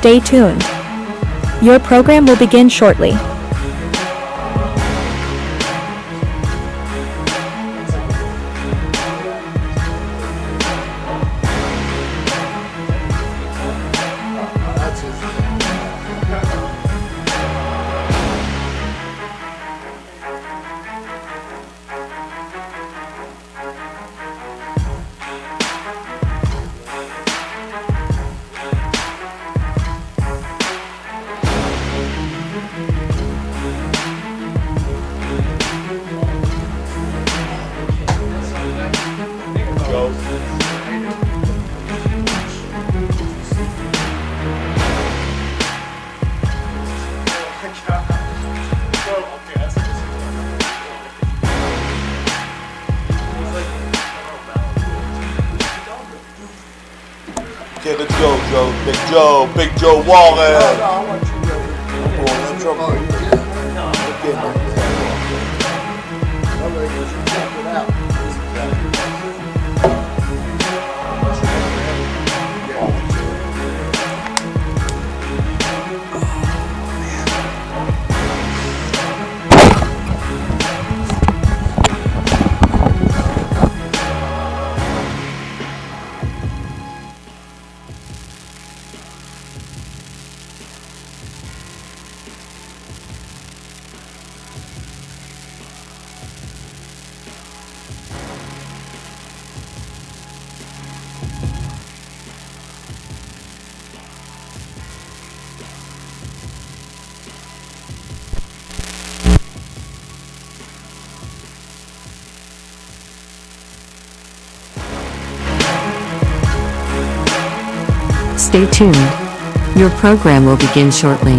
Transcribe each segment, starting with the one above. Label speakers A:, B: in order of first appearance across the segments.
A: Stay tuned. Your program will begin shortly.
B: Okay, let's go, Joe. Big Joe Wallace.
C: No, I want you to. That's trouble. Okay, man. Nobody can check it out.
D: Stay tuned. Your program will begin shortly.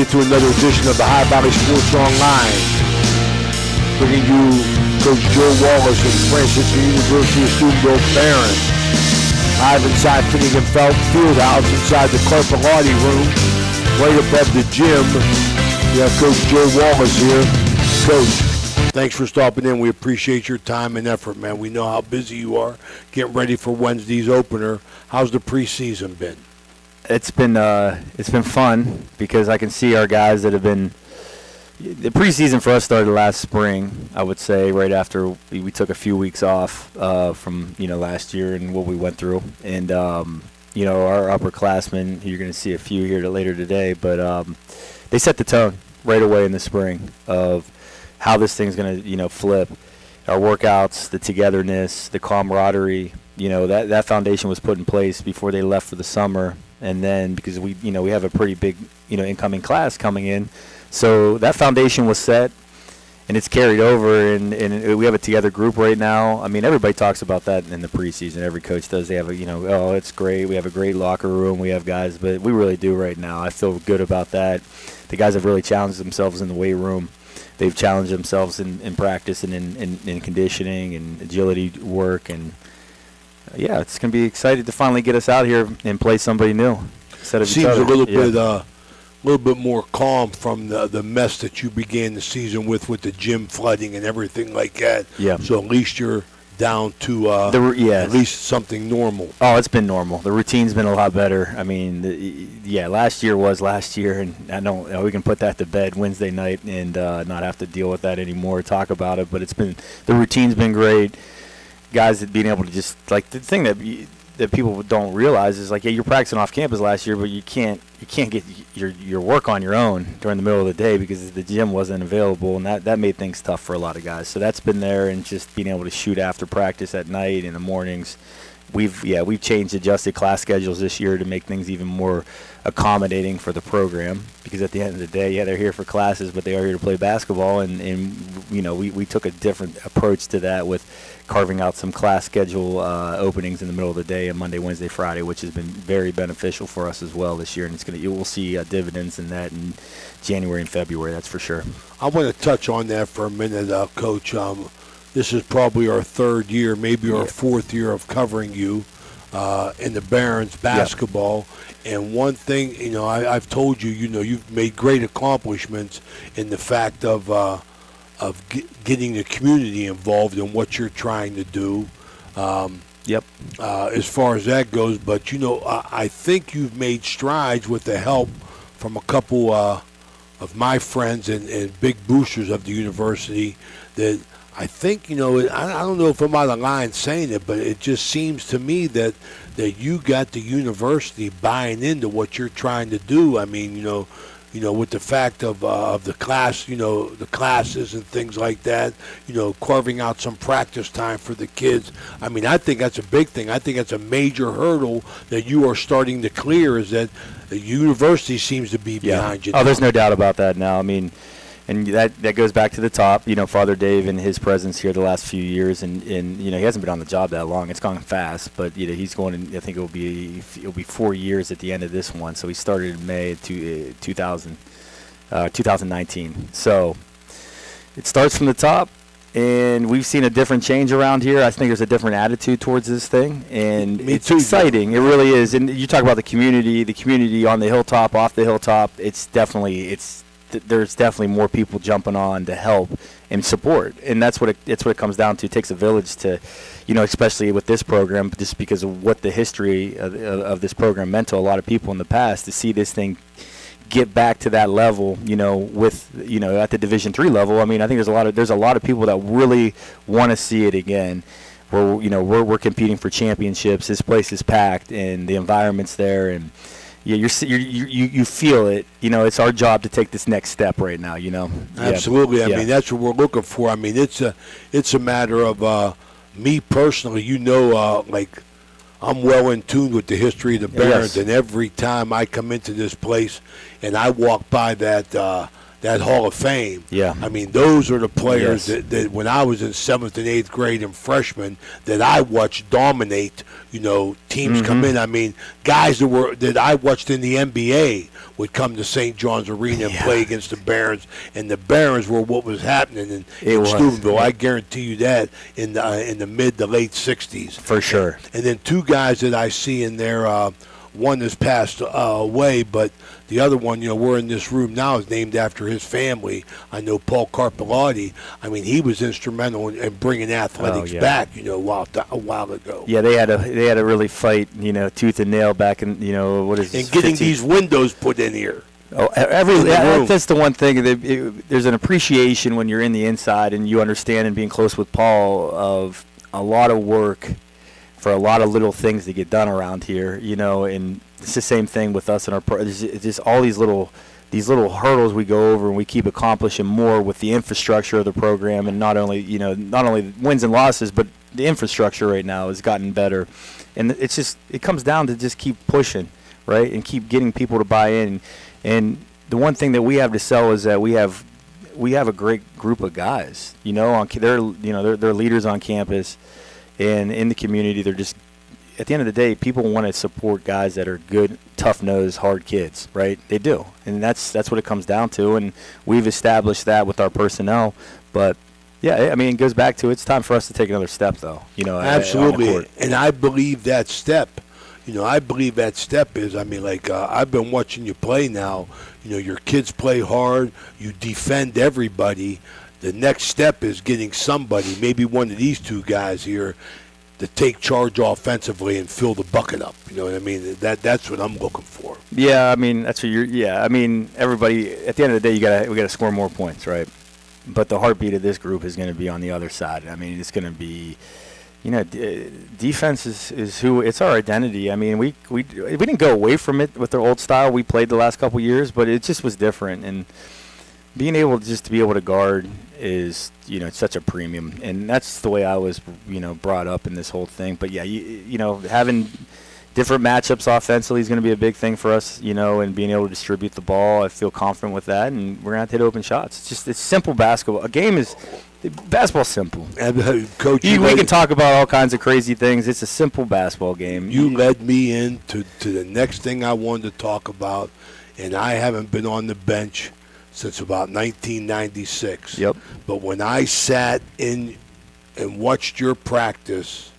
B: To another edition of the High Valley Sports Online, bringing you Coach Joe Wallace and Franciscan University student Bill Barron, live inside Finnegan Fieldhouse, inside the Carpelati room, right above the gym. We have Coach Joe Wallace here. Coach, thanks for stopping in. We appreciate your time and effort, man. We know how busy you are getting ready for Wednesday's opener. How's the preseason been?
E: It's been fun because I can see our guys that have been. The preseason for us started last spring, I would say, right after we took a few weeks off from last year and what we went through, and our upperclassmen. You're going to see a few here later today, but they set the tone right away in the spring of how this thing's going to flip. Our workouts, the togetherness, the camaraderie. That foundation was put in place before they left for the summer. And then because we have a pretty big, incoming class coming in. So that foundation was set, and it's carried over, and we have a together group right now. I mean, everybody talks about that in the preseason. Every coach does. They have it's great. We have a great locker room. We have guys, but we really do right now. I feel good about that. The guys have really challenged themselves in the weight room. They've challenged themselves in practice and in conditioning and agility work, and yeah, it's going to be excited to finally get us out here and play somebody new instead of each other.
B: Seems a little bit more calm from the mess that you began the season with the gym flooding and everything like that.
E: Yeah.
B: So at least you're down to
E: yes.
B: at least something normal.
E: Oh, it's been normal. The routine's been a lot better. I mean, last year was last year, and I don't. We can put that to bed Wednesday night and not have to deal with that anymore. Talk about it, but the routine's been great. Guys being able to just like the thing that people don't realize is like, yeah, you're practicing off campus last year, but you can't get your work on your own during the middle of the day because the gym wasn't available, and that made things tough for a lot of guys. So that's been there, and just being able to shoot after practice at night in the mornings. We've adjusted class schedules this year to make things even more accommodating for the program, because at the end of the day, they're here for classes, but they are here to play basketball, and we took a different approach to that with carving out some class schedule openings in the middle of the day on Monday, Wednesday, Friday, which has been very beneficial for us as well this year, and you will see dividends in that in January and February, that's for sure.
B: I want to touch on that for a minute, Coach. This is probably our third year, maybe our fourth year of covering you in the Barons basketball. And one thing, I've told you, you've made great accomplishments in the fact of getting the community involved in what you're trying to do. As far as that goes, but I think you've made strides with the help from a couple of my friends and big boosters of the university that I think, I don't know if I'm out of line saying it, but it just seems to me that you got the university buying into what you're trying to do. I mean, with the fact of the class, the classes and things like that, carving out some practice time for the kids. I mean, I think that's a big thing. I think that's a major hurdle that you are starting to clear, is that the university seems to be behind you.
E: Oh, there's no doubt about that now. I mean, and that goes back to the top, Father Dave and his presence here the last few years, and he hasn't been on the job that long. It's gone fast, but he's going. I think it'll be 4 years at the end of this one. So he started in May of 2019. So it starts from the top, and we've seen a different change around here. I think there's a different attitude towards this thing, and it's exciting. It really is. And you talk about the community on the hilltop, off the hilltop. There's definitely more people jumping on to help and support, and that's what it comes down to. It takes a village to, especially with this program, just because of what the history of this program meant to a lot of people in the past, to see this thing get back to that level, with at the Division III level. I mean, I think there's a lot of people that really want to see it again. Where we're competing for championships. This place is packed, and the environment's there, and you feel it. It's our job to take this next step right now.
B: Absolutely. I mean, that's what we're looking for. I mean, it's a matter of me personally. Like I'm well in tune with the history of the Barons, and every time I come into this place and I walk by that Hall of Fame. Yeah. I mean, those are the players that when I was in 7th and 8th grade and freshman that I watched dominate, teams come in. I mean, guys that I watched in the NBA would come to St. John's Arena and play against the Barons, and the Barons were what was happening in Steubenville. Yeah. I guarantee you that in the mid to late 60s.
E: For sure.
B: And then two guys that I see in there, one has passed away, but the other one, we're in this room now, is named after his family. I know Paul Carpellotti. I mean, he was instrumental in bringing athletics back, a while ago.
E: Yeah, they had to really fight, tooth and nail back in, what is
B: and getting these windows put in here.
E: Oh, that's the one thing. There's an appreciation when you're in the inside and you understand, and being close with Paul, of a lot of work for a lot of little things that get done around here, and it's the same thing with us and it's just all these little hurdles we go over, and we keep accomplishing more with the infrastructure of the program, and not only wins and losses, but the infrastructure right now has gotten better, and it comes down to just keep pushing, right, and keep getting people to buy in. And the one thing that we have to sell is that we have a great group of guys, they're leaders on campus. And in the community, they're just, at the end of the day, people want to support guys that are good, tough-nosed, hard kids, right? They do. And that's what it comes down to. And we've established that with our personnel. But, yeah, I mean, it goes back to, it's time for us to take another step, though.
B: Absolutely. And I believe that step. Is, I've been watching you play now. Your kids play hard. You defend everybody. The next step is getting somebody, maybe one of these two guys here, to take charge offensively and fill the bucket up. You know what I mean? That's what I'm looking for.
E: Yeah, I mean that's what you're. Yeah, I mean everybody. At the end of the day, we gotta score more points, right? But the heartbeat of this group is going to be on the other side. I mean, it's going to be, defense is who. It's our identity. I mean, we didn't go away from it with our old style we played the last couple years, but it just was different. And being able to be able to guard is, it's such a premium, and that's the way I was, brought up in this whole thing. But yeah, having different matchups offensively is going to be a big thing for us, and being able to distribute the ball. I feel confident with that, and we're going to have to hit open shots. It's simple basketball. Basketball's simple.
B: And, Coach,
E: we can talk about all kinds of crazy things. It's a simple basketball game.
B: You led me into the next thing I wanted to talk about, and I haven't been on the bench since about 1996.
E: Yep.
B: But when I sat in and watched your practice,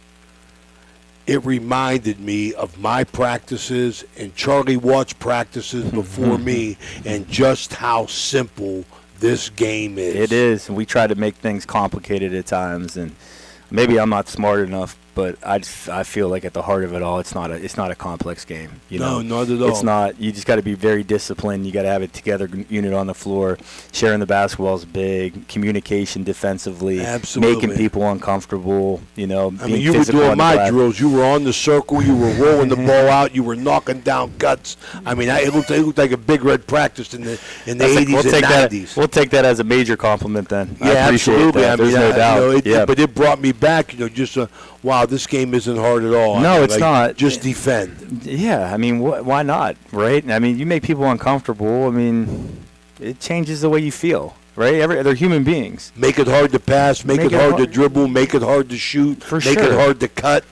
B: it reminded me of my practices and Charlie Watt's practices before me, and just how simple this game is.
E: It is, and we try to make things complicated at times, and maybe I'm not smart enough, but I feel like at the heart of it all, it's not a complex game.
B: No, not at all.
E: It's not. You just got to be very disciplined. You got to have a together unit on the floor. Sharing the basketball is big. Communication defensively.
B: Absolutely.
E: Making people uncomfortable. Being
B: you were doing my drills. You were on the circle. You were rolling the ball out. You were knocking down guts. I mean, it looked like a Big Red practice in the 80s and 90s.
E: We'll take that as a major compliment then.
B: Yeah,
E: I appreciate
B: absolutely.
E: that. There's no doubt.
B: But it brought me back. Wow, this game isn't hard at all.
E: No, it's not.
B: Just defend.
E: Yeah, I mean, why not, right? I mean, you make people uncomfortable. I mean, it changes the way you feel, right? They're human beings.
B: Make it hard to pass. Make it hard to dribble. Make it hard to shoot. Make it hard to cut.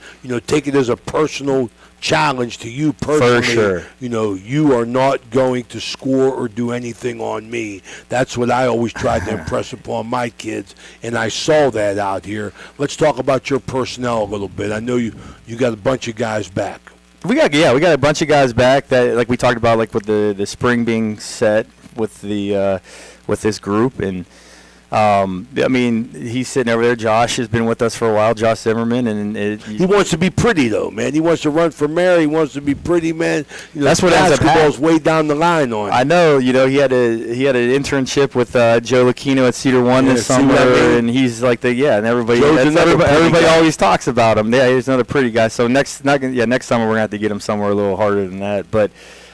B: Take it as a personal challenge to you personally.
E: For sure.
B: You are not going to score or do anything on me. That's what I always tried to impress upon my kids, and I saw that out here. Let's talk about your personnel a little bit. I know you got a bunch of guys back.
E: We got a bunch of guys back that, like we talked about, like with the spring being set with with this group. And I mean, he's sitting over there. Josh has been with us for a while, Josh Zimmerman, and
B: he wants to be pretty though, man. He wants to run for mayor. He wants to be pretty, man.
E: That's what
B: basketball's way down the line on.
E: I know. He had an internship with Joe Lucchino at Cedar One this summer, and he's like and everybody always talks about him. Yeah, he's another pretty guy. So next summer we're gonna have to get him somewhere a little harder than that, but.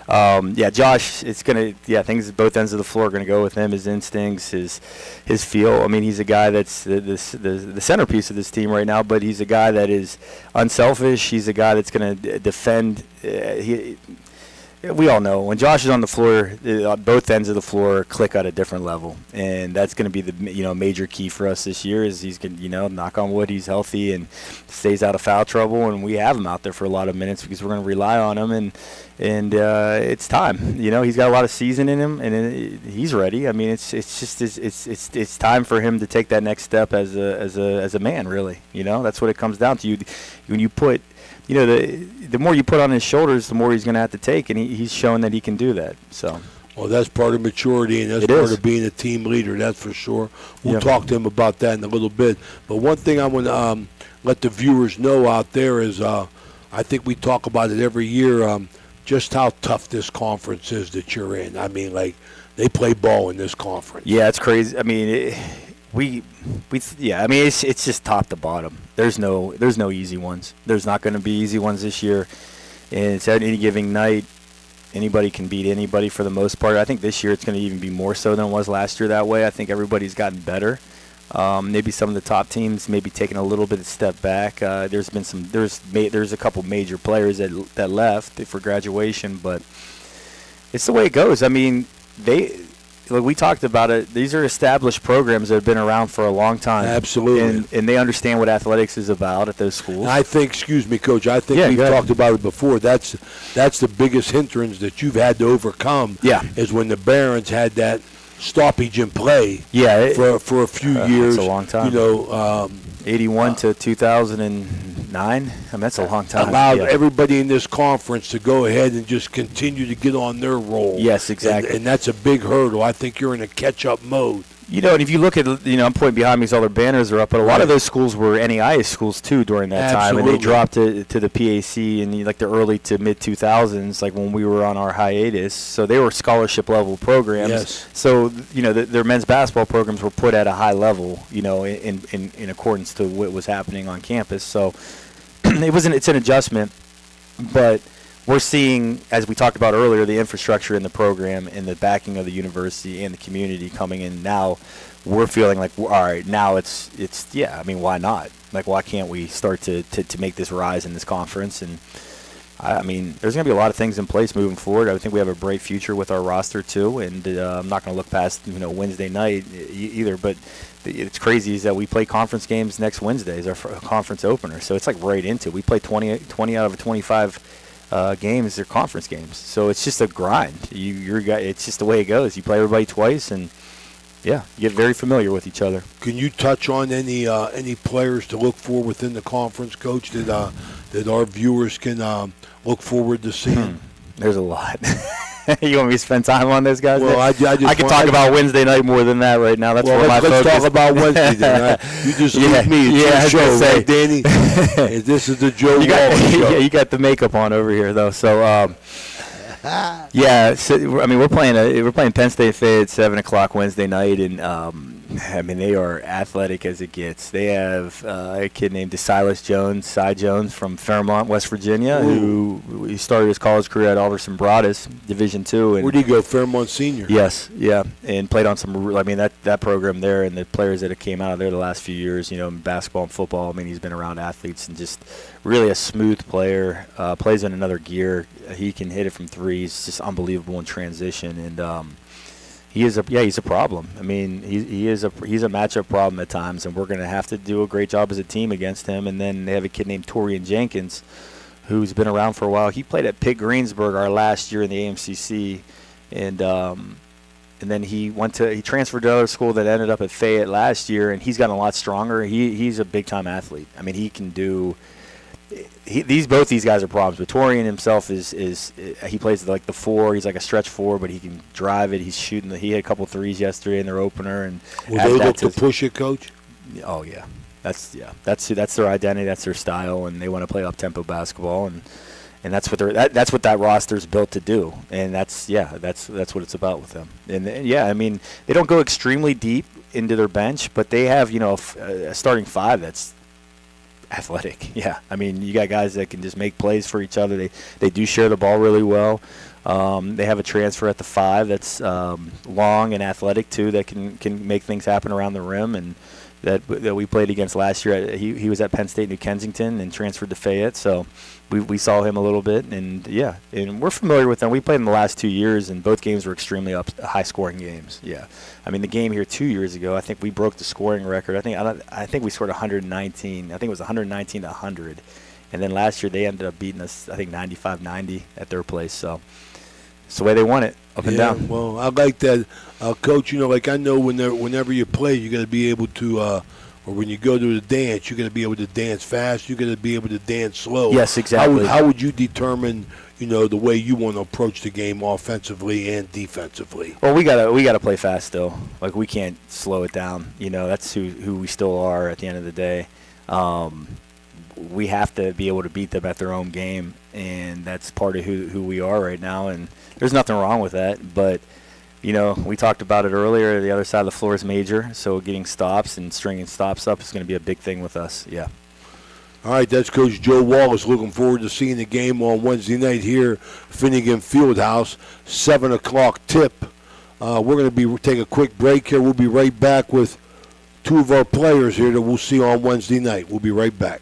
E: Josh, it's gonna things at both ends of the floor are gonna go with him. His instincts, his feel. I mean, he's a guy that's the centerpiece of this team right now. But he's a guy that is unselfish. He's a guy that's gonna defend. We all know when Josh is on the floor, both ends of the floor click at a different level, and that's going to be the major key for us this year. Is he's going knock on wood, he's healthy and stays out of foul trouble, and we have him out there for a lot of minutes because we're going to rely on him, and it's time. He's got a lot of season in him, and he's ready. I mean, it's time for him to take that next step as a man. Really, that's what it comes down to. When you put the more you put on his shoulders, the more he's going to have to take, and he's shown that he can do that. So.
B: Well, that's part of maturity, and that's part of being a team leader, that's for sure. We'll talk to him about that in a little bit. But one thing I want to let the viewers know out there is I think we talk about it every year, just how tough this conference is that you're in. I mean, they play ball in this conference.
E: Yeah, it's crazy. I mean, I mean, it's just top to bottom. There's no easy ones. There's not going to be easy ones this year. And it's at any given night, anybody can beat anybody for the most part. I think this year it's going to even be more so than it was last year that way. I think everybody's gotten better. Maybe some of the top teams maybe taking a little bit of step back. There's a couple major players that left for graduation, but it's the way it goes. I mean, we talked about it. These are established programs that have been around for a long time.
B: Absolutely.
E: And they understand what athletics is about at those schools.
B: I think, excuse me, Coach, we've talked about it before. That's the biggest hindrance that you've had to overcome.
E: Yeah.
B: Is when the Barons had that stoppage in play.
E: Yeah.
B: For a few years.
E: That's a long time. 81 to 2009. I mean, that's a long time.
B: Allowed everybody in this conference to go ahead and just continue to get on their roll.
E: Yes, exactly.
B: And that's a big hurdle. I think you're in a catch-up mode.
E: And if you look at, I'm pointing behind me because all their banners are up, but a lot of those schools were NEIA schools too during that time, and they dropped it to the PAC in like the early to mid 2000s, like when we were on our hiatus. So they were scholarship level programs.
B: Yes.
E: So their men's basketball programs were put at a high level, in accordance to what was happening on campus. So it's an adjustment, but we're seeing, as we talked about earlier, the infrastructure in the program and the backing of the university and the community coming in now. We're feeling like, all right, now it's why not? Like, why can't we start to make this rise in this conference? And, there's going to be a lot of things in place moving forward. I think we have a bright future with our roster, too, and I'm not going to look past, Wednesday night either, but it's crazy is that we play conference games next Wednesday as our conference opener. So it's like right into it. We play 20 out of 25 games, they're conference games, so it's just a grind. It's just the way it goes. You play everybody twice, and you get very familiar with each other.
B: Can you touch on any players to look for within the conference, Coach, that our viewers can look forward to seeing?
E: There's a lot. You want me to spend time on this, guys?
B: Well, I
E: can talk about Wednesday night more than that right now. That's where my focus.
B: Let's talk about Wednesday then. You just leave me. It's your show, right, Danny? This is the Joe Wallace show.
E: You got the makeup on over here, though. So, we're playing Penn State Fayette at 7 o'clock Wednesday night, and they are athletic as it gets. They have a kid named DeSilas Cy Jones from Fairmont, West Virginia, who he started his college career at Alderson Broaddus, Division II.
B: Where did he go? Fairmont Senior.
E: Yes, and played on some. That program there, and the players that have came out of there the last few years, in basketball and football. He's been around athletes and just really a smooth player. Plays in another gear. He can hit it from threes. Just unbelievable in transition, and he's a problem. He's a matchup problem at times, and we're going to have to do a great job as a team against him. And then they have a kid named Torian Jenkins, who's been around for a while. He played at Pitt Greensburg our last year in the AMCC, and then he transferred to another school that ended up at Fayette last year, and he's gotten a lot stronger. He's a big time athlete. He can do. Both these guys are problems. But Torian himself he plays like the 4. He's like a stretch 4, but he can drive it. He's shooting. He had a couple threes yesterday in their opener. And
B: will they look to push it, Coach?
E: Oh yeah, that's their identity. That's their style, and they want to play up tempo basketball, and that's what that's what that roster's built to do. And that's what it's about with them. And they don't go extremely deep into their bench, but they have a starting 5 that's athletic. You got guys that can just make plays for each other. They do share the ball really well. They have a transfer at the 5 that's long and athletic too, that can make things happen around the rim, and that we played against last year. He was at Penn State New Kensington and transferred to Fayette, so we saw him a little bit, and we're familiar with them. We played in the last 2 years, and both games were extremely high scoring games. The game here 2 years ago, I think we broke the scoring record. I think we scored 119. I think it was 119 to 100, and then last year they ended up beating us, I think 95-90 at their place. So it's the way they want it, up and down.
B: Well, I like that, Coach. I know whenever you play, you got to be able to, or when you go to the dance, you got to be able to dance fast. You got to be able to dance slow.
E: Yes, exactly.
B: How would you determine, the way you want to approach the game offensively and defensively?
E: Well, we gotta play fast still. Like, we can't slow it down. That's who we still are at the end of the day. We have to be able to beat them at their own game, and that's part of who we are right now. And there's nothing wrong with that, but we talked about it earlier. The other side of the floor is major, so getting stops and stringing stops up is going to be a big thing with us. Yeah.
B: All right, that's Coach Joe Wallace. Looking forward to seeing the game on Wednesday night here, Finnegan Fieldhouse, 7 o'clock tip. We're going to take a quick break here. We'll be right back with 2 of our players here that we'll see on Wednesday night. We'll be right back.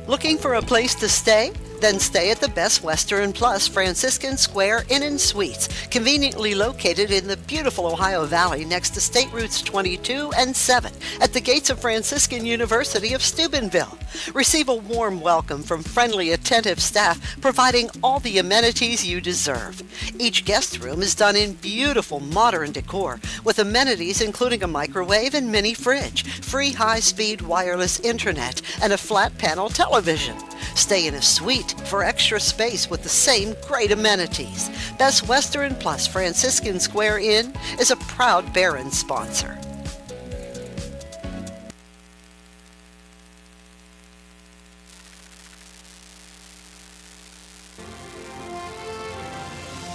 F: Looking for a place to stay? Then stay at the Best Western Plus Franciscan Square Inn & Suites, conveniently located in the beautiful Ohio Valley next to State Routes 22 and 7 at the gates of Franciscan University of Steubenville. Receive a warm welcome from friendly, attentive staff, providing all the amenities you deserve. Each guest room is done in beautiful modern decor, with amenities including a microwave and mini fridge, free high-speed wireless internet, and a flat panel television. Stay in a suite for extra space with the same great amenities. Best Western Plus Franciscan Square Inn is a proud Barron's sponsor.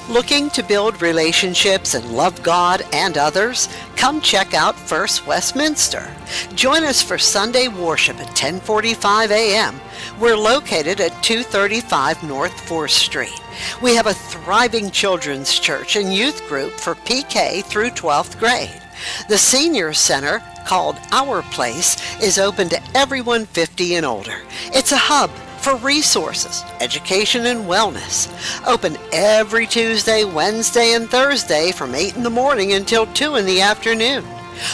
F: Looking to build relationships and love God and others? Come check out First Westminster. Join us for Sunday worship at 10:45 a.m. We're located at 235 North 4th Street. We have a thriving children's church and youth group for PK through 12th grade. The Senior Center, called Our Place, is open to everyone 50 and older. It's a hub for resources, education, and wellness. Open every Tuesday, Wednesday, and Thursday from 8 in the morning until 2 in the afternoon.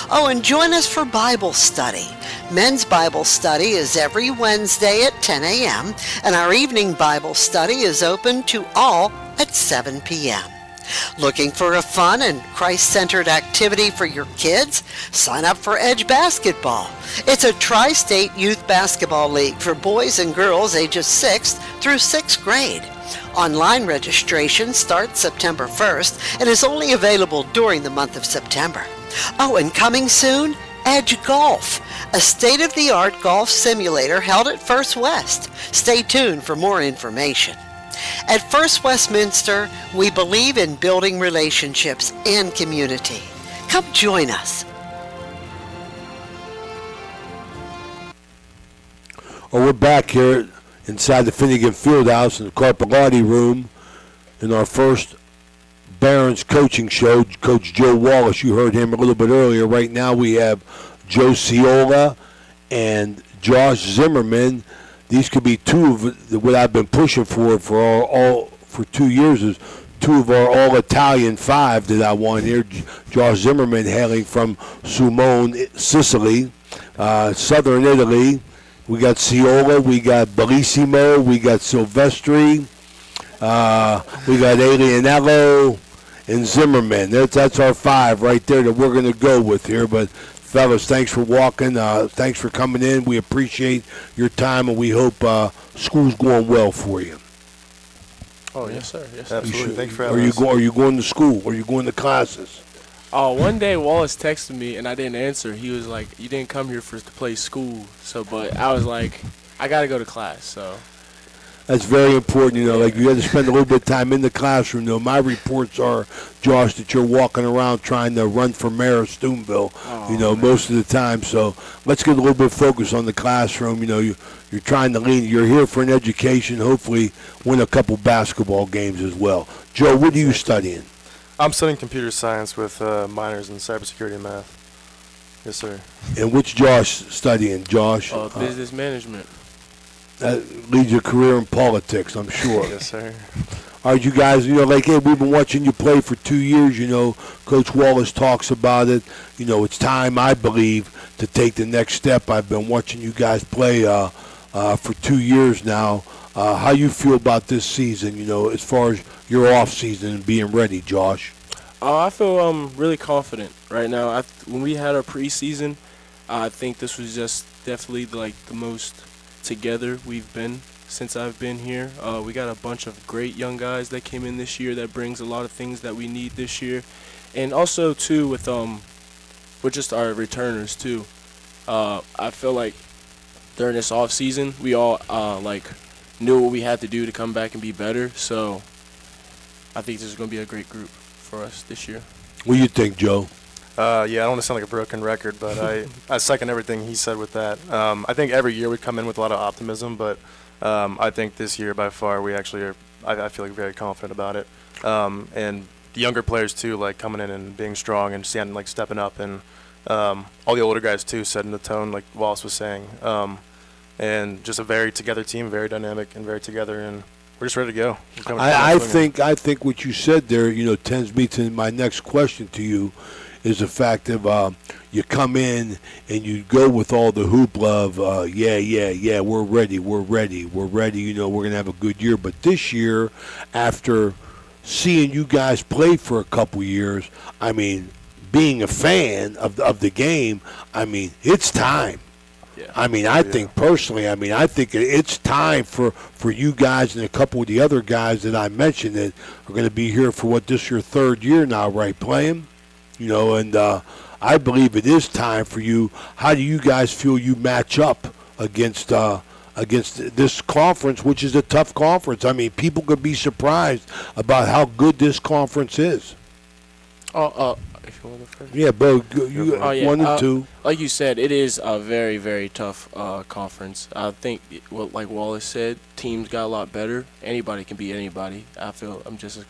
F: Oh, and join us for Bible study. Men's Bible study is every Wednesday at 10 a.m., and our evening Bible study is open to all at 7 p.m. Looking for a fun and Christ-centered activity for your kids? Sign up for Edge Basketball. It's a tri-state youth basketball league for boys and girls ages 6th through 6th grade. Online registration starts September 1st and is only available during the month of September. Oh, and coming soon, Edge Golf, a state-of-the-art golf simulator held at First West. Stay tuned for more information. At First Westminster, we believe in building relationships and community. Come join us.
B: Oh, we're back here inside the Finnegan Fieldhouse in the Carpelati room in our first Barron's coaching show. Coach Joe Wallace, you heard him a little bit earlier. Right now we have Joe Ciola and Josh Zimmerman. These could be two of what I've been pushing for all for 2 years is two of our all-Italian five that I want here. Josh Zimmerman hailing from Sumone, Sicily, southern Italy. We got Ciola, we got Bellissimo, we got Silvestri, we got Alianello, and Zimmerman. That's our five right there that we're going to go with here. But fellas, thanks for walking. Thanks for coming in. We appreciate your time, and we hope school's going well for you.
G: Oh, yes, sir. Yes,
C: Absolutely. Thanks for having us.
B: Are you going to school? Are you going to classes?
G: One day Wallace texted me and I didn't answer. He was like, "You didn't come here to play school." But I was like, I got to go to class. So
B: That's very important, like you got to spend a little bit of time in the classroom. My reports are, Josh, that you're walking around trying to run for mayor of Steubenville, most of the time. So let's get a little bit focused on the classroom. You're trying to lean. You're here for an education, hopefully win a couple basketball games as well. Joe, what are you studying?
C: I'm studying computer science with minors in cybersecurity and math. Yes, sir.
B: And what's Josh studying, Josh?
G: Business management.
B: That leads your career in politics, I'm sure.
C: Yes, sir.
B: All right, you guys, hey, we've been watching you play for 2 years, Coach Wallace talks about it. It's time, I believe, to take the next step. I've been watching you guys play for 2 years now. How you feel about this season, as far as your off season and being ready, Josh?
G: I feel really confident right now. When we had our preseason, I think this was just definitely the most together we've been since I've been here. We got a bunch of great young guys that came in this year that brings a lot of things that we need this year. And also, too, with just our returners, too. I feel like during this off season, we all knew what we had to do to come back and be better. So I think this is going to be a great group for us this year.
B: What do you think, Joe?
C: I don't want to sound like a broken record, but I second everything he said with that. I think every year we come in with a lot of optimism, but I think this year by far we actually are, I feel very confident about it. And the younger players too, coming in and being strong and stepping up, and all the older guys too, setting the tone like Wallace was saying. And just a very together team, very dynamic and very together, and we're just ready to go.
B: I think what you said there, tends me to my next question to you, is the fact of you come in and you go with all the hoopla of we're ready, we're going to have a good year. But this year, after seeing you guys play for a couple years, being a fan of the game, it's time.
G: Yeah.
B: I mean, I think personally, I think it's time for you guys and a couple of the other guys that I mentioned that are going to be here for this your third year now, right, playing? And I believe it is time for you. How do you guys feel you match up against this conference, which is a tough conference? I mean, people could be surprised about how good this conference is.
G: If you want to first.
B: Yeah, Bo, you 1 and 2.
G: Like you said, it is a very, very tough conference. I think, like Wallace said, teams got a lot better. Anybody can beat anybody. I feel I'm just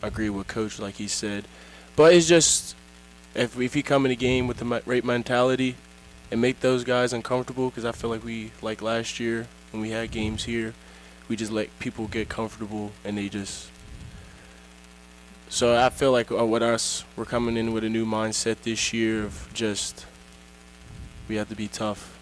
G: agree with Coach, like he said. But it's just if you come in a game with the right mentality and make those guys uncomfortable, because I feel like last year when we had games here, we just let people get comfortable and they just. So I feel like with us, we're coming in with a new mindset this year of just we have to be tough.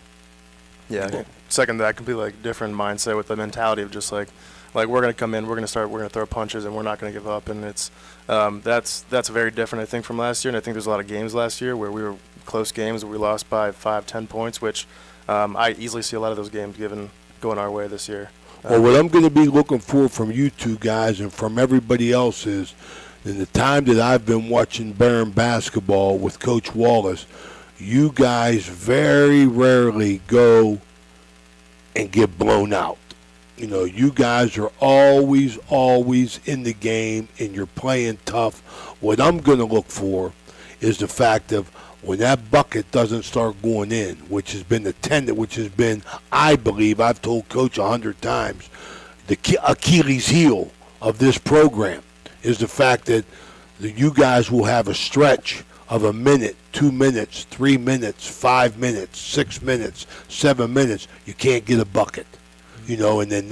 C: Yeah, second that completely different mindset with the mentality of just like we're gonna come in, we're gonna throw punches, and we're not gonna give up, and it's that's very different I think from last year, and I think there's a lot of games last year where we were close games where we lost by 5-10 points, which I easily see a lot of those games going our way this year.
B: Well, what I'm going to be looking for from you two guys and from everybody else is, in the time that I've been watching Barron basketball with Coach Wallace, you guys very rarely go and get blown out. You guys are always in the game and you're playing tough. What I'm going to look for is the fact of when that bucket doesn't start going in, which has been I believe, I've told Coach 100 times, the Achilles heel of this program is the fact that you guys will have a stretch of a minute, 2 minutes, 3 minutes, 5 minutes, 6 minutes, 7 minutes. You can't get a bucket, and then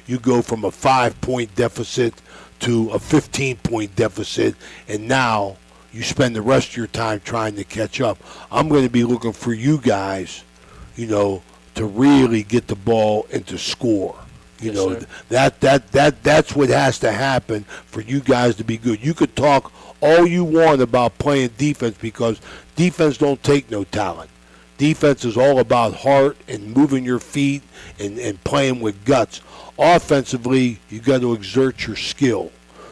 B: you go from a 5-point deficit to a 15-point deficit, and now you spend the rest of your time trying to catch up. I'm going to be looking for you guys, to really get the ball and to score. That's what has to happen for you guys to be good. You could talk all you want about playing defense because defense don't take no talent. Defense is all about heart and moving your feet and playing with guts. Offensively, you got to exert your skill.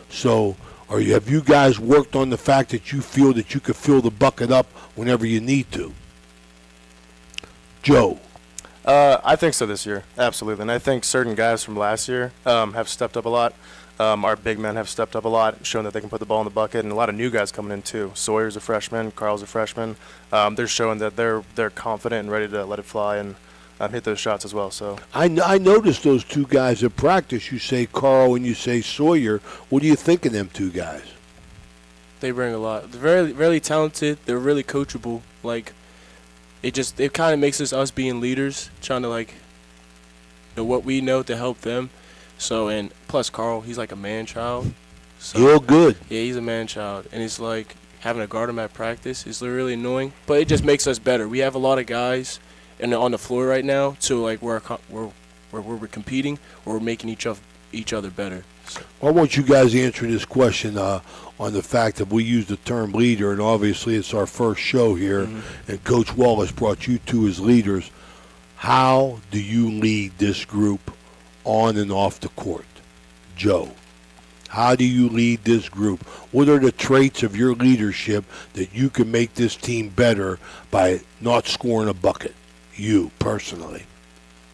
B: So, have you guys worked on the fact that you feel that you could fill the bucket up whenever you need to? Joe.
C: I think so this year, absolutely. And I think certain guys from last year have stepped up a lot. Our big men have stepped up a lot, shown that they can put the ball in the bucket, and a lot of new guys coming in too. Sawyer's a freshman, Carl's a freshman. They're showing that they're confident and ready to let it fly and hit those shots as well. So
B: I noticed those two guys at practice. You say Carl and you say Sawyer. What do you think of them two guys?
G: They bring a lot. They're very, really talented. They're really coachable. It kind of makes us being leaders, trying to know what we know to help them. So, and plus Carl, he's like a man child. So,
B: you're good.
G: Yeah, he's a man child, and it's like having to guard him at practice is really annoying. But it just makes us better. We have a lot of guys on the floor right now, so where we're competing, or we're making each other better. So.
B: Well, I want you guys to answer this question on the fact that we use the term leader, and obviously it's our first show here, and Coach Wallace brought you two as leaders. How do you lead this group on and off the court? Joe, how do you lead this group? What are the traits of your leadership that you can make this team better by not scoring a bucket, you personally,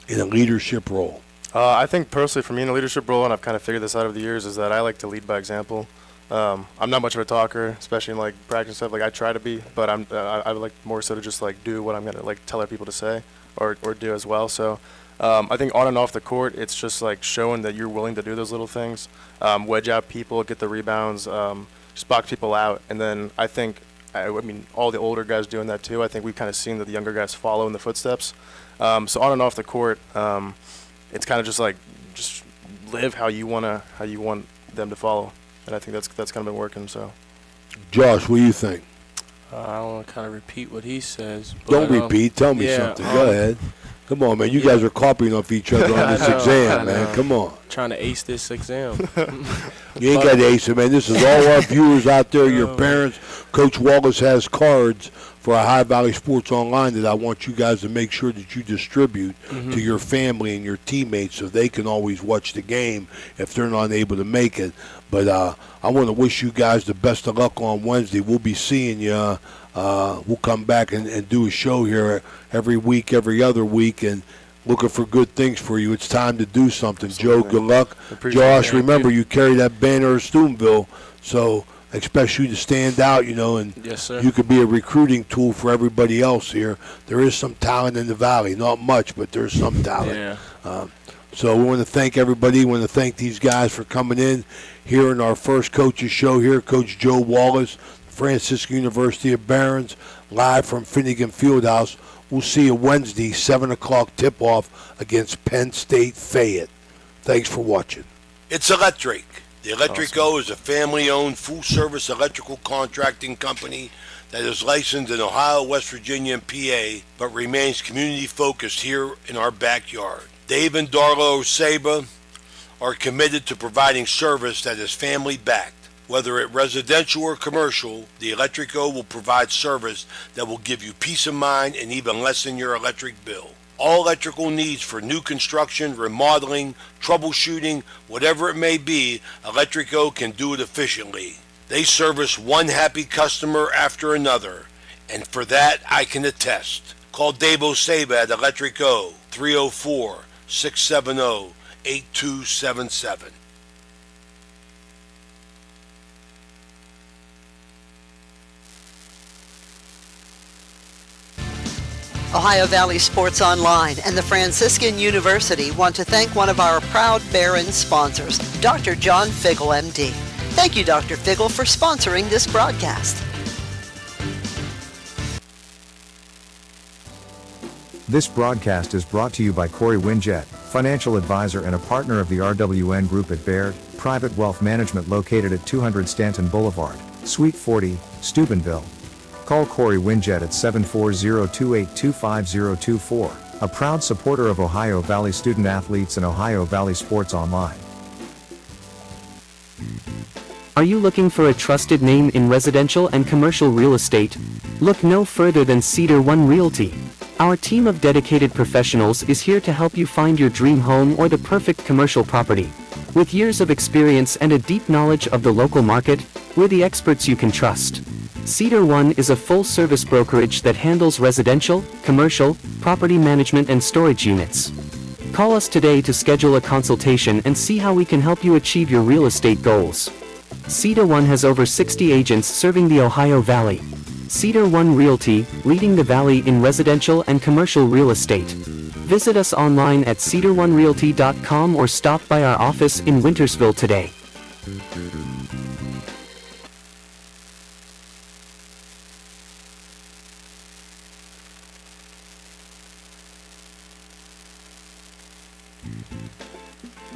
B: in a leadership role?
C: I think personally for me in a leadership role, and I've kind of figured this out over the years, is that I like to lead by example. I'm not much of a talker, especially in practice stuff. I try to be, but I like more so to just do what I'm gonna tell other people to say or do as well. So I think on and off the court, it's just showing that you're willing to do those little things, wedge out people, get the rebounds, just box people out, and then I think all the older guys doing that too. I think we've kind of seen that the younger guys follow in the footsteps. So on and off the court, it's kind of just live how you want them to follow. And I think that's kind of been working. So,
B: Josh, what do you think?
G: I don't want to kind of repeat what he says. But,
B: don't repeat. Tell me something. Go ahead. Come on, man. You guys are copying off each other on this exam, man. Come on.
G: Trying to ace this exam.
B: You ain't got to ace it, man. This is all our viewers out there, your parents. Coach Wallace has cards for Ohio Valley Sports Online that I want you guys to make sure that you distribute to your family and your teammates so they can always watch the game if they're not able to make it. But I want to wish you guys the best of luck on Wednesday. We'll be seeing you. We'll come back and do a show here every week, every other week, and looking for good things for you. It's time to do something. Joe, good luck. Josh, remember you carry that banner of Steubenville, so I expect you to stand out, and
G: Yes, sir.
B: you could be a recruiting tool for everybody else here. There is some talent in the Valley. Not much, but there's some talent.
G: Yeah.
B: So we want to thank everybody. We want to thank these guys for coming in here in our first coaches show here. Coach Joe Wallace, Franciscan University of Barons, live from Finnegan Fieldhouse. We'll see you Wednesday, 7 o'clock tip-off against Penn State Fayette. Thanks for watching. It's electric. The Electrico is a family-owned, full-service electrical contracting company that is licensed in Ohio, West Virginia, and PA, but remains community-focused here in our backyard. Dave and Darla Oseba are committed to providing service that is family-backed. Whether it residential or commercial, the Electrico will provide service that will give you peace of mind and even lessen your electric bill. All electrical needs for new construction, remodeling, troubleshooting, whatever it may be, Electrico can do it efficiently. They service one happy customer after another, and for that I can attest. Call Dave Oseba at Electrico, 304-670-8277.
F: Ohio Valley Sports Online and the Franciscan University want to thank one of our proud Barron sponsors, Dr. John Figgle, MD. Thank you, Dr. Figgle, for sponsoring this broadcast.
H: This broadcast is brought to you by Corey Winjet, financial advisor and a partner of the RWN Group at Baird, Private Wealth Management located at 200 Stanton Boulevard, Suite 40, Steubenville. Call Corey Winjet at 740-2825024, a proud supporter of Ohio Valley student athletes and Ohio Valley Sports Online.
I: Are you looking for a trusted name in residential and commercial real estate? Look no further than Cedar One Realty. Our team of dedicated professionals is here to help you find your dream home or the perfect commercial property. With years of experience and a deep knowledge of the local market, we're the experts you can trust. Cedar One is a full-service brokerage that handles residential, commercial, property management and storage units. Call us today to schedule a consultation and see how we can help you achieve your real estate goals. Cedar One has over 60 agents serving the Ohio Valley. Cedar One Realty, leading the Valley in residential and commercial real estate. Visit us online at cedaronerealty.com or stop by our office in Wintersville today.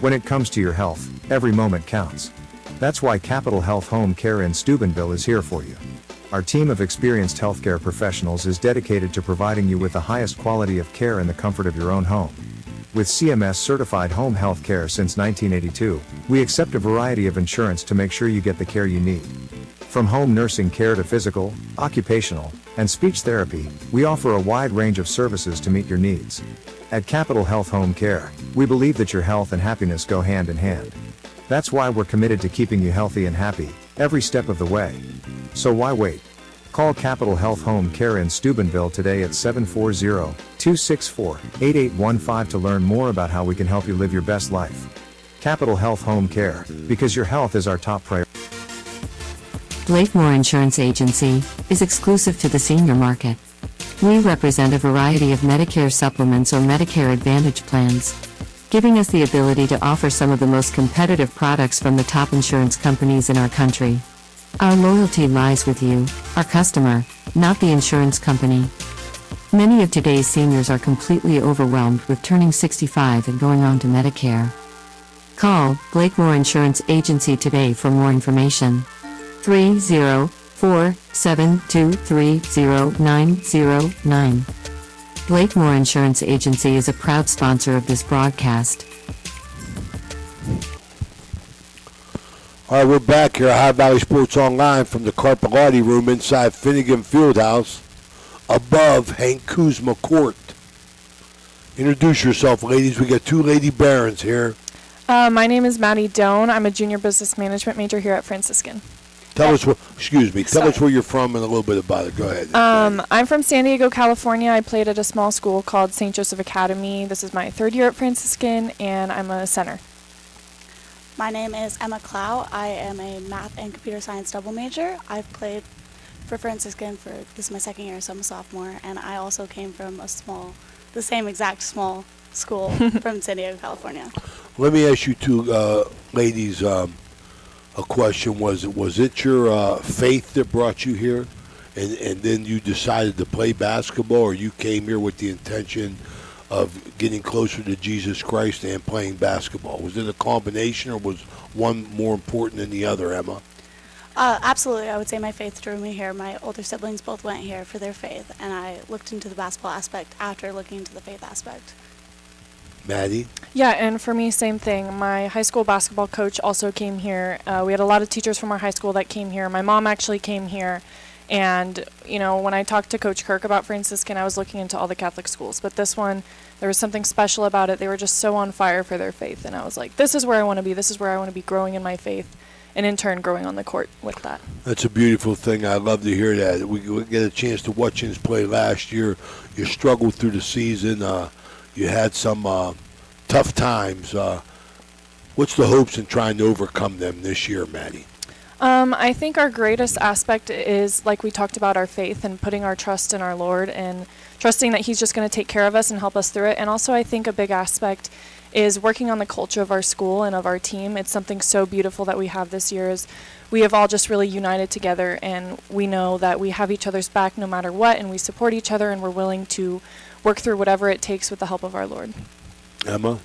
H: When it comes to your health, every moment counts. That's why Capital Health Home Care in Steubenville is here for you. Our team of experienced healthcare professionals is dedicated to providing you with the highest quality of care in the comfort of your own home. With CMS certified home health care since 1982, we accept a variety of insurance to make sure you get the care you need. From home nursing care to physical, occupational, and speech therapy, we offer a wide range of services to meet your needs. At Capital Health Home Care, we believe that your health and happiness go hand in hand. That's why we're committed to keeping you healthy and happy, every step of the way. So why wait? Call Capital Health Home Care in Steubenville today at 740-264-8815 to learn more about how we can help you live your best life. Capital Health Home Care, because your health is our top priority.
D: Blakemore Insurance Agency is exclusive to the senior market. We represent a variety of Medicare supplements or Medicare Advantage plans, giving us the ability to offer some of the most competitive products from the top insurance companies in our country. Our loyalty lies with you, our customer, not the insurance company. Many of today's seniors are completely overwhelmed with turning 65 and going on to Medicare. Call Blakemore Insurance Agency today for more information. 304-723-0909. Blakemore Insurance Agency is a proud sponsor of this broadcast.
B: All right, we're back here at Ohio Valley Sports Online from the Carpelati Room inside Finnegan Fieldhouse. above Hank Kuzma Court. Introduce yourself, ladies. We got two lady barons here.
J: My name is Maddie Doan. I'm a junior business management major here at Franciscan.
B: Tell us where you're from and a little bit about it. Go ahead.
J: I'm from San Diego, California. I played at a small school called St. Joseph Academy. This is my third year at Franciscan, and I'm a center.
K: My name is Emma Clow. I am a math and computer science double major. I've played for Franciscan this is my second year, so I'm a sophomore, and I also came from the same exact small school from San Diego, California.
B: Let me ask you two ladies a question. Was it your faith that brought you here, and then you decided to play basketball, or you came here with the intention of getting closer to Jesus Christ and playing basketball? Was it a combination, or was one more important than the other, Emma?
K: Absolutely. I would say my faith drew me here. My older siblings both went here for their faith, and I looked into the basketball aspect after looking into the faith aspect.
B: Maddie?
J: Yeah, and for me, same thing. My high school basketball coach also came here. We had a lot of teachers from our high school that came here. My mom actually came here. And, when I talked to Coach Kirk about Franciscan, I was looking into all the Catholic schools. But this one, there was something special about it. They were just so on fire for their faith. And I was like, this is where I want to be. This is where I want to be growing in my faith. And in turn, growing on the court with that.
B: That's a beautiful thing. I love to hear that. We get a chance to watch you play last year. You struggled through the season. You had some tough times. What's the hopes in trying to overcome them this year, Maddie?
J: I think our greatest aspect is, like we talked about, our faith and putting our trust in our Lord and trusting that He's just going to take care of us and help us through it. And also I think a big aspect is working on the culture of our school and of our team. It's something so beautiful that we have this year is we have all just really united together, and we know that we have each other's back no matter what, and we support each other, and we're willing to work through whatever it takes with the help of our Lord.
B: Emma?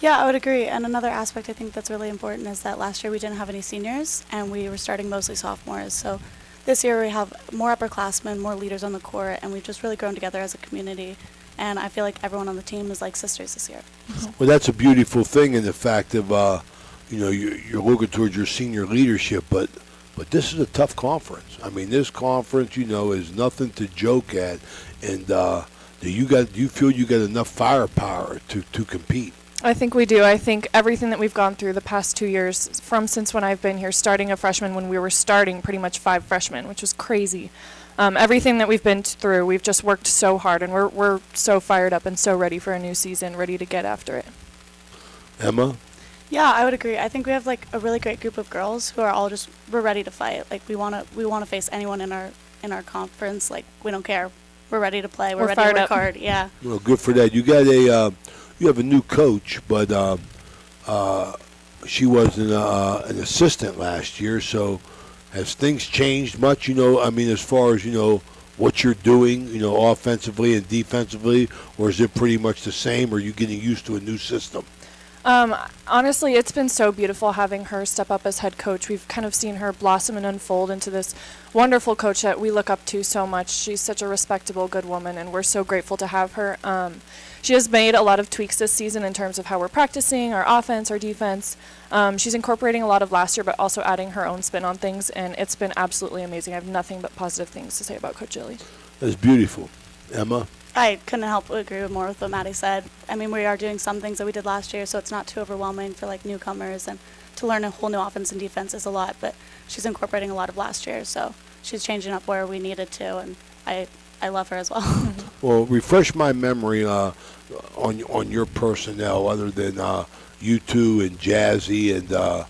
K: Yeah, I would agree. And another aspect I think that's really important is that last year we didn't have any seniors, and we were starting mostly sophomores. So this year we have more upperclassmen, more leaders on the court, and we've just really grown together as a community. And I feel like everyone on the team is like sisters this year.
B: Well, that's a beautiful thing in the fact of, you're looking towards your senior leadership, but this is a tough conference. I mean, this conference, is nothing to joke at. And do you feel you got enough firepower to compete?
J: I think we do. I think everything that we've gone through the past 2 years, since when I've been here, starting a freshman when we were starting pretty much 5 freshmen, which was crazy. Everything that we've been through, we've just worked so hard, and we're so fired up and so ready for a new season, ready to get after it.
B: Emma?
K: Yeah, I would agree. I think we have like a really great group of girls who are all we're ready to fight. Like we want to face anyone in our conference. Like we don't care. We're ready to play. We're ready to work hard. Yeah.
B: Well, good for that. You got you have a new coach, but she was an assistant last year. So has things changed much? As far as what you're doing, offensively and defensively, or is it pretty much the same? Or are you getting used to a new system?
J: Honestly, it's been so beautiful having her step up as head coach. We've kind of seen her blossom and unfold into this wonderful coach that we look up to so much. She's such a respectable, good woman, and we're so grateful to have her. She has made a lot of tweaks this season in terms of how we're practicing, our offense, our defense. She's incorporating a lot of last year, but also adding her own spin on things, and it's been absolutely amazing. I have nothing but positive things to say about Coach Illy.
B: That's beautiful. Emma?
K: I couldn't help but agree more with what Maddie said. I mean, we are doing some things that we did last year, so it's not too overwhelming for like newcomers, and to learn a whole new offense and defense is a lot, but she's incorporating a lot of last year, so she's changing up where we needed to, and I love her as well.
B: Well, refresh my memory on your personnel other than you two and Jazzy, and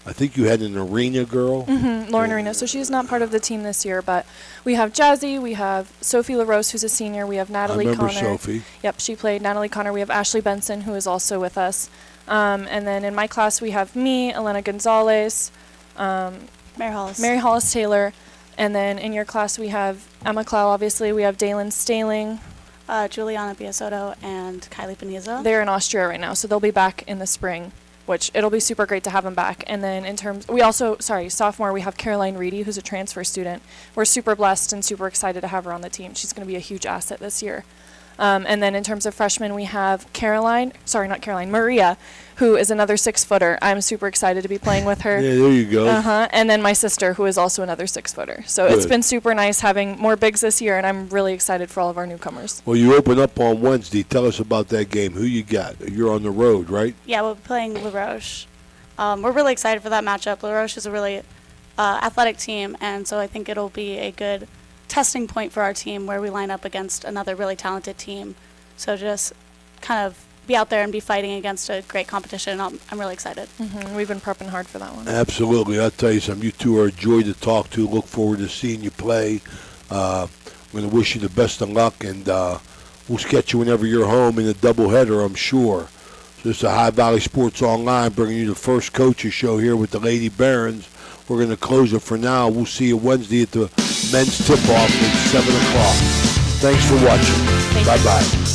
B: I think you had an arena girl.
J: Mm-hmm, Lauren Arena. So she's not part of the team this year, but we have Jazzy, we have Sophie LaRose, who's a senior, we have Natalie Connor.
B: I remember Sophie.
J: Yep, she played Natalie Connor. We have Ashley Benson, who is also with us. And then in my class, we have me, Elena Gonzalez,
K: Mary
J: Hollis Taylor. And then in your class, we have Emma Clow, obviously. We have Dalen Staling.
K: Juliana Biasotto and Kylie Panizo.
J: They're in Austria right now, so they'll be back in the spring, which it'll be super great to have them back. And then sophomore, we have Caroline Reedy, who's a transfer student. We're super blessed and super excited to have her on the team. She's going to be a huge asset this year. And then in terms of freshmen, we have Maria, who is another 6-footer. I'm super excited to be playing with her.
B: Yeah, there you go.
J: And then my sister, who is also another 6-footer. So it's
B: Good.
J: been super nice having more bigs this year, and I'm really excited for all of our newcomers.
B: Well, you open up on Wednesday. Tell us about that game. Who you got? You're on the road, right?
K: Yeah, we'll be playing La Roche. We're really excited for that matchup. La Roche is a really athletic team, and so I think it'll be a good testing point for our team where we line up against another really talented team. So just kind of be out there and be fighting against a great competition. I'm really excited.
J: We've been prepping hard for that one.
B: Absolutely. I'll tell you something. You two are a joy to talk to. Look forward to seeing you play. I'm going to wish you the best of luck, and we'll sketch you whenever you're home in a doubleheader, I'm sure. So this is High Valley Sports Online bringing you the first coaches show here with the Lady Barons. We're going to close it for now. We'll see you Wednesday at the men's tip-off at 7 o'clock. Thanks for watching. Bye-bye.